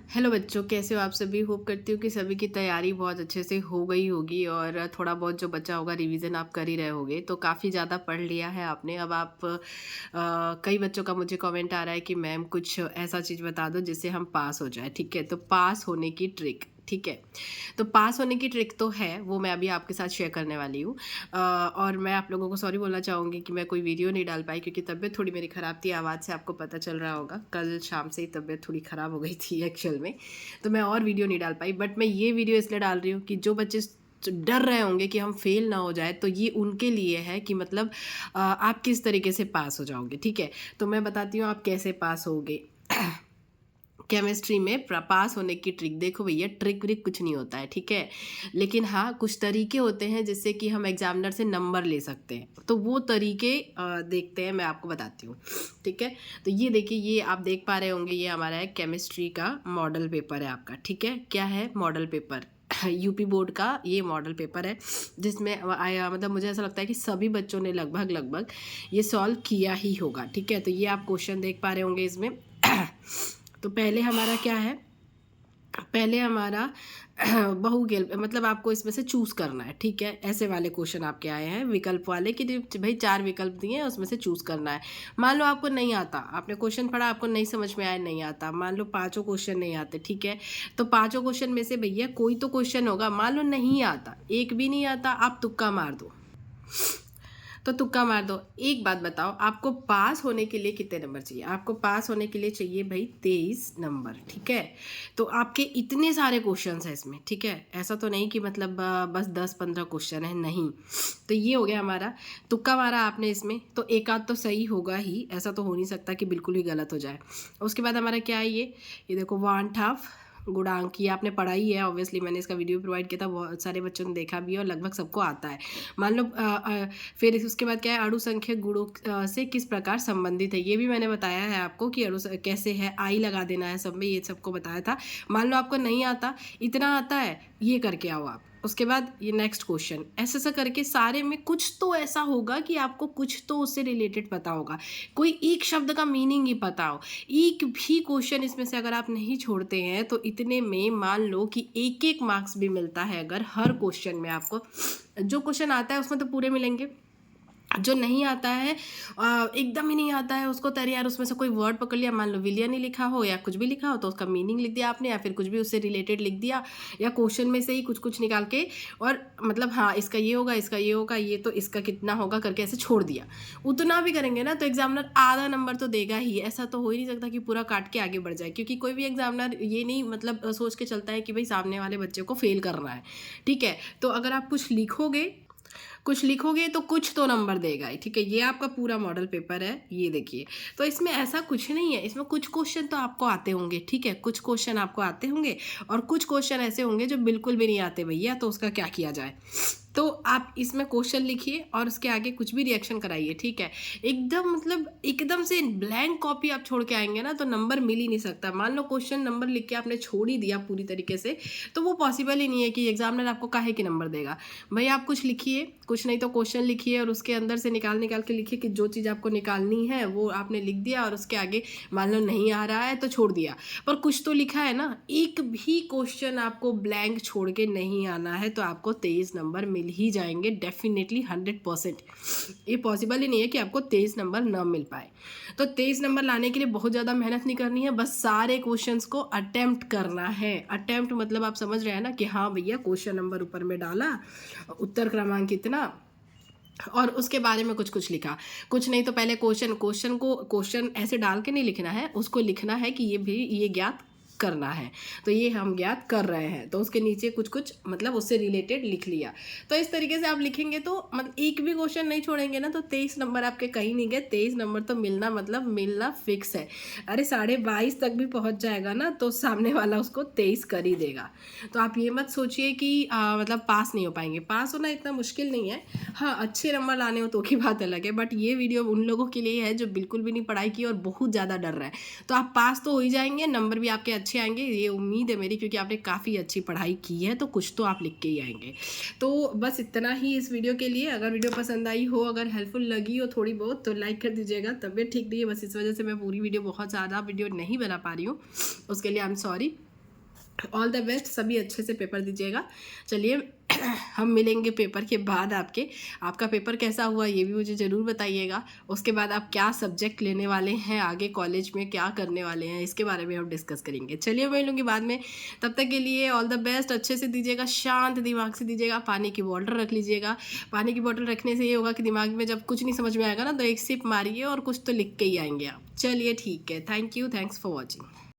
Hello बच्चों, कैसे हो आप सभी। होप करती हूँ कि सभी की तैयारी बहुत अच्छे से हो गई होगी और थोड़ा बहुत जो बचा होगा रिवीजन आप कर ही रहे होगे। तो काफ़ी ज़्यादा पढ़ लिया है आपने। अब आप कई बच्चों का मुझे कमेंट आ रहा है कि मैम कुछ ऐसा चीज़ बता दो जिससे हम पास हो जाए। ठीक है, तो पास होने की ट्रिक, ठीक है। तो पास होने की ट्रिक तो है, वो मैं अभी आपके साथ शेयर करने वाली हूँ। और मैं आप लोगों को सॉरी बोलना चाहूँगी कि मैं कोई वीडियो नहीं डाल पाई क्योंकि तबीयत थोड़ी मेरी ख़राब थी। आवाज़ से आपको पता चल रहा होगा, कल शाम से ही तबीयत थोड़ी ख़राब हो गई थी एक्चुअल में। तो मैं और वीडियो नहीं डाल पाई, बट मैं ये वीडियो इसलिए डाल रही हूँ कि जो बच्चे डर रहे होंगे कि हम फेल ना हो जाए, तो ये उनके लिए है कि मतलब आप किस तरीके से पास हो जाओगे। ठीक है, तो मैं बताती हूँ आप कैसे पास होगे। केमिस्ट्री में पास होने की ट्रिक देखो भैया, ट्रिक व्रिक कुछ नहीं होता है, ठीक है। लेकिन हाँ, कुछ तरीके होते हैं जिससे कि हम एग्जामिनर से नंबर ले सकते हैं। तो वो तरीके देखते हैं, मैं आपको बताती हूँ। ठीक है, तो ये देखिए, ये आप देख पा रहे होंगे, ये हमारा है केमिस्ट्री का मॉडल पेपर है आपका। ठीक है, क्या है मॉडल पेपर यूपी बोर्ड का ये मॉडल पेपर है, जिसमें आया मतलब मुझे ऐसा लगता है कि सभी बच्चों ने लगभग लगभग ये सॉल्व किया ही होगा। ठीक है, तो ये आप क्वेश्चन देख पा रहे होंगे इसमें। तो पहले हमारा क्या है, पहले हमारा बहुगेल मतलब आपको इसमें से चूज करना है। ठीक है, ऐसे वाले क्वेश्चन आपके आए हैं विकल्प वाले कि भाई 4 विकल्प दिए हैं, उसमें से चूज करना है। मान लो आपको नहीं आता, आपने क्वेश्चन पढ़ा, आपको नहीं समझ में आया, नहीं आता, मान लो पांचों क्वेश्चन नहीं आते। ठीक है, तो पांचों क्वेश्चन में से भैया कोई तो क्वेश्चन होगा, मान लो नहीं आता, एक भी नहीं आता, आप तुक्का मार दो। तो तुक्का मार दो। एक बात बताओ, आपको पास होने के लिए कितने नंबर चाहिए? आपको पास होने के लिए चाहिए भाई 23 नंबर। ठीक है, तो आपके इतने सारे क्वेश्चंस हैं इसमें। ठीक है, ऐसा तो नहीं कि मतलब बस 10-15 क्वेश्चन है, नहीं। तो ये हो गया हमारा, तुक्का मारा आपने इसमें, तो एक आध तो सही होगा ही, ऐसा तो हो नहीं सकता कि बिल्कुल ही गलत हो जाए। उसके बाद हमारा क्या है, ये देखो 1/2 गुणांक, ये आपने पढ़ा ही है ऑब्वियसली, मैंने इसका वीडियो प्रोवाइड किया था, बहुत सारे बच्चों ने देखा भी है और लगभग सबको आता है। मान लो फिर उसके बाद क्या है, अणु संख्या गुणों से किस प्रकार संबंधित है, ये भी मैंने बताया है आपको कि कैसे है, आई लगा देना है सब में, ये सबको बताया था। मान लो आपको नहीं आता, इतना आता है, ये करके आओ आप। उसके बाद ये नेक्स्ट क्वेश्चन, ऐसा ऐसा करके सारे में कुछ तो ऐसा होगा कि आपको कुछ तो उससे रिलेटेड पता होगा, कोई एक शब्द का मीनिंग ही पता हो। एक भी क्वेश्चन इसमें से अगर आप नहीं छोड़ते हैं तो इतने में मान लो कि 1-1 मार्क्स भी मिलता है। अगर हर क्वेश्चन में आपको, जो क्वेश्चन आता है उसमें तो पूरे मिलेंगे, जो नहीं आता है एकदम ही नहीं आता है उसको, तो यार उसमें से कोई वर्ड पकड़ लिया, मान लो विलियन ही लिखा हो या कुछ भी लिखा हो, तो उसका मीनिंग लिख दिया आपने, या फिर कुछ भी उससे रिलेटेड लिख दिया, या क्वेश्चन में से ही कुछ कुछ निकाल के, और मतलब हाँ इसका ये होगा, इसका ये होगा, ये तो इसका कितना होगा करके ऐसे छोड़ दिया। उतना भी करेंगे ना तो एग्जामिनर आधा नंबर तो देगा ही। ऐसा तो हो ही नहीं सकता कि पूरा काट के आगे बढ़ जाए, क्योंकि कोई भी एग्जामिनर ये नहीं मतलब सोच के चलता है कि भाई सामने वाले बच्चे को फेल करना है। ठीक है, तो अगर आप कुछ लिखोगे तो कुछ तो नंबर देगा ही। ठीक है, ये आपका पूरा मॉडल पेपर है, ये देखिए। तो इसमें ऐसा कुछ नहीं है, इसमें कुछ क्वेश्चन तो आपको आते होंगे। ठीक है, कुछ क्वेश्चन आपको आते होंगे और कुछ क्वेश्चन ऐसे होंगे जो बिल्कुल भी नहीं आते भैया, तो उसका क्या किया जाए। तो आप इसमें क्वेश्चन लिखिए और उसके आगे कुछ भी रिएक्शन कराइए। ठीक है, एकदम मतलब एकदम से ब्लैंक कॉपी आप छोड़ के आएंगे ना तो नंबर मिल ही नहीं सकता। मान लो क्वेश्चन नंबर लिख के आपने छोड़ ही दिया पूरी तरीके से, तो वो पॉसिबल ही नहीं है कि एग्जामिनर आपको काहे के नंबर देगा। भाई आप कुछ लिखिए, कुछ नहीं तो क्वेश्चन लिखिए और उसके अंदर से निकाल निकाल के लिखिए कि जो चीज़ आपको निकालनी है वो आपने लिख दिया, और उसके आगे मान लो नहीं आ रहा है तो छोड़ दिया, पर कुछ तो लिखा है ना। एक भी क्वेश्चन आपको ब्लैंक छोड़ के नहीं आना है तो आपको 23 नंबर मिल ही जाएंगे डेफिनेटली, 100%। ये पॉसिबल ही नहीं है कि आपको 23 नंबर न मिल पाए। तो 23 नंबर लाने के लिए बहुत ज़्यादा मेहनत नहीं करनी है, बस सारे क्वेश्चंस को अटेम्प्ट करना है। अटेम्प्ट मतलब आप समझ रहे हैं ना कि हाँ भैया क्वेश्चन नंबर ऊपर में डाला, उत्तर क्रमांक इतना, और उसके बारे में कुछ कुछ लिखा। कुछ नहीं तो पहले क्वेश्चन ऐसे डाल के नहीं लिखना है, उसको लिखना है कि ये भी ये ज्ञात करना है, तो ये हम ज्ञात कर रहे हैं, तो उसके नीचे कुछ कुछ मतलब उससे रिलेटेड लिख लिया। तो इस तरीके से आप लिखेंगे तो मतलब एक भी क्वेश्चन नहीं छोड़ेंगे ना तो 23 नंबर आपके कहीं नहीं गए। 23 नंबर तो मिलना मतलब मिलना फिक्स है। अरे 22.5 तक भी पहुंच जाएगा ना तो सामने वाला उसको 23 कर ही देगा। तो आप ये मत सोचिए कि मतलब पास नहीं हो पाएंगे। पास होना इतना मुश्किल नहीं है, हाँ अच्छे नंबर लाने हो तो की बात अलग है, बट ये वीडियो उन लोगों के लिए है जो बिल्कुल भी नहीं पढ़ाई की और बहुत ज़्यादा डर रहा है। तो आप पास तो हो ही जाएंगे, नंबर भी आपके अच्छे आएंगे, ये उम्मीद है मेरी, क्योंकि आपने काफ़ी अच्छी पढ़ाई की है तो कुछ तो आप लिख के ही आएंगे। तो बस इतना ही इस वीडियो के लिए। अगर वीडियो पसंद आई हो, अगर हेल्पफुल लगी हो थोड़ी बहुत, तो लाइक कर दीजिएगा। तबीयत ठीक नहीं है, बस इस वजह से मैं पूरी वीडियो बहुत ज़्यादा वीडियो नहीं बना पा रही हूँ, उसके लिए I am sorry. All the best, सभी अच्छे से पेपर दीजिएगा। चलिए हम मिलेंगे पेपर के बाद आपके। आपका पेपर कैसा हुआ ये भी मुझे ज़रूर बताइएगा। उसके बाद आप क्या सब्जेक्ट लेने वाले हैं, आगे कॉलेज में क्या करने वाले हैं, इसके बारे में हम डिस्कस करेंगे। चलिए मिलूँगी बाद में, तब तक के लिए ऑल द बेस्ट। अच्छे से दीजिएगा, शांत दिमाग से दीजिएगा। पानी की बॉटल रख लीजिएगा। पानी की बॉटल रखने से ये होगा कि दिमाग में जब कुछ नहीं समझ में आएगा ना, तो एक सिप मारिए और कुछ तो लिख के ही आएंगे आप। चलिए ठीक है, thank you, thanks for watching.